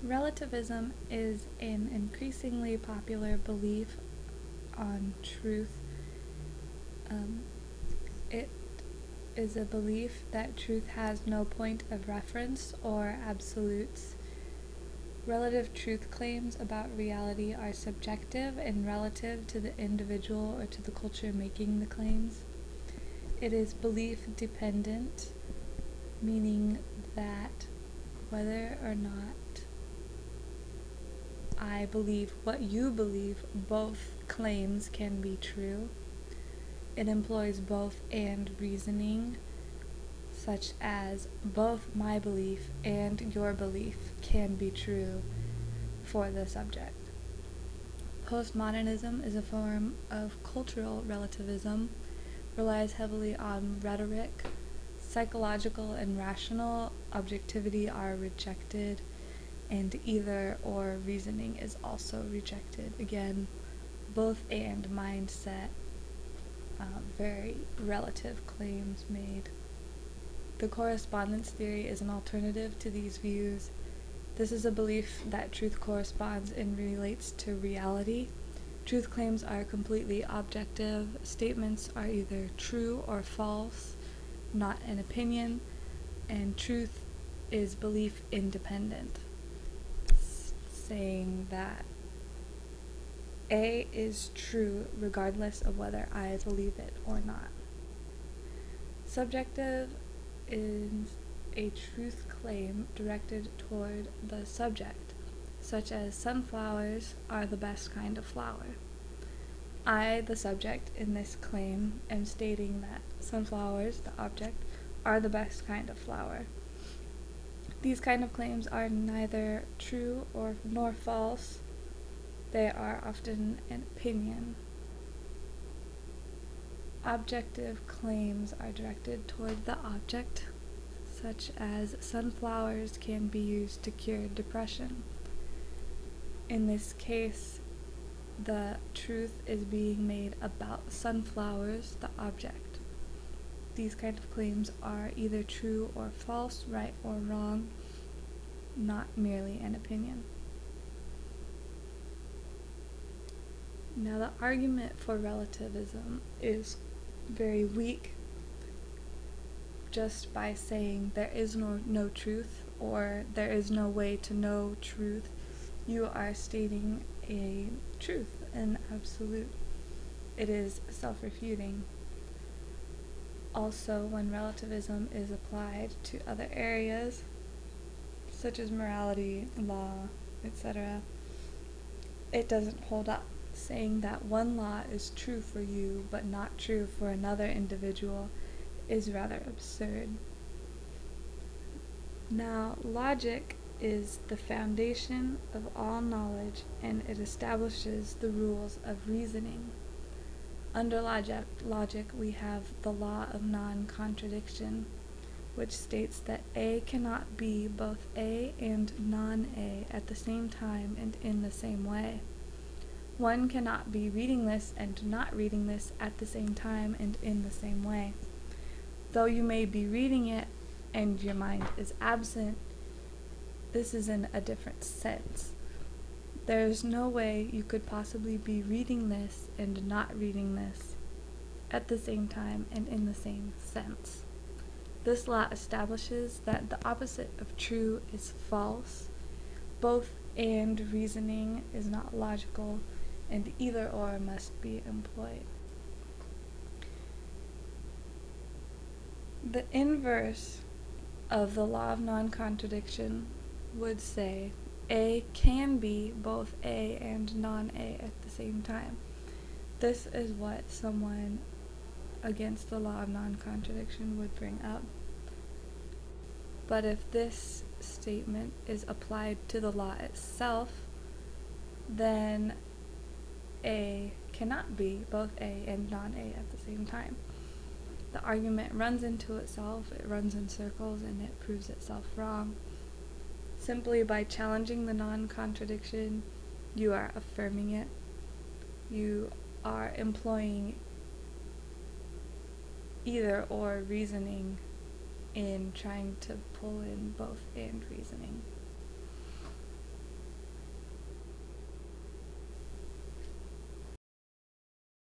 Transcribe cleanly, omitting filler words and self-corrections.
Relativism is an increasingly popular belief on truth. It is a belief that truth has no point of reference or absolutes. Relative truth claims about reality are subjective and relative to the individual or to the culture making the claims. It is belief dependent, meaning that whether or not I believe what you believe, both claims can be true. It employs both and reasoning, such as both my belief and your belief can be true for the subject. Postmodernism is a form of cultural relativism, relies heavily on rhetoric. Psychological and rational objectivity are rejected, and either or reasoning is also rejected. Again, both and mindset, very relative claims made. The correspondence theory is an alternative to these views. This is a belief that truth corresponds and relates to reality. Truth claims are completely objective. Statements are either true or false, not an opinion, and truth is belief independent, saying that A is true regardless of whether I believe it or not. Subjective is a truth claim directed toward the subject, such as sunflowers are the best kind of flower. I, the subject in this claim, am stating that sunflowers, the object, are the best kind of flower. These kind of claims are neither true nor false. They are often an opinion. Objective claims are directed toward the object, such as sunflowers can be used to cure depression. In this case, the truth is being made about sunflowers, the object. These kind of claims are either true or false, right or wrong, not merely an opinion. Now, the argument for relativism is very weak just by saying there is no truth or there is no way to know truth. You are stating a truth, an absolute. It is self-refuting. Also, when relativism is applied to other areas, such as morality, law, etc., it doesn't hold up. Saying that one law is true for you but not true for another individual is rather absurd. Now, logic is the foundation of all knowledge, and it establishes the rules of reasoning. Under logic, we have the law of non-contradiction, which states that A cannot be both A and non-A at the same time and in the same way. One cannot be reading this and not reading this at the same time and in the same way. Though you may be reading it and your mind is absent, this is in a different sense. There is no way you could possibly be reading this and not reading this at the same time and in the same sense. This law establishes that the opposite of true is false. Both and reasoning is not logical, and either or must be employed. The inverse of the law of non-contradiction would say A can be both A and non-A at the same time. This is what someone against the law of non-contradiction would bring up. But if this statement is applied to the law itself, then A cannot be both A and non-A at the same time. The argument runs into itself, it runs in circles, and it proves itself wrong. Simply by challenging the non-contradiction, you are affirming it. You are employing either or reasoning in trying to pull in both and reasoning.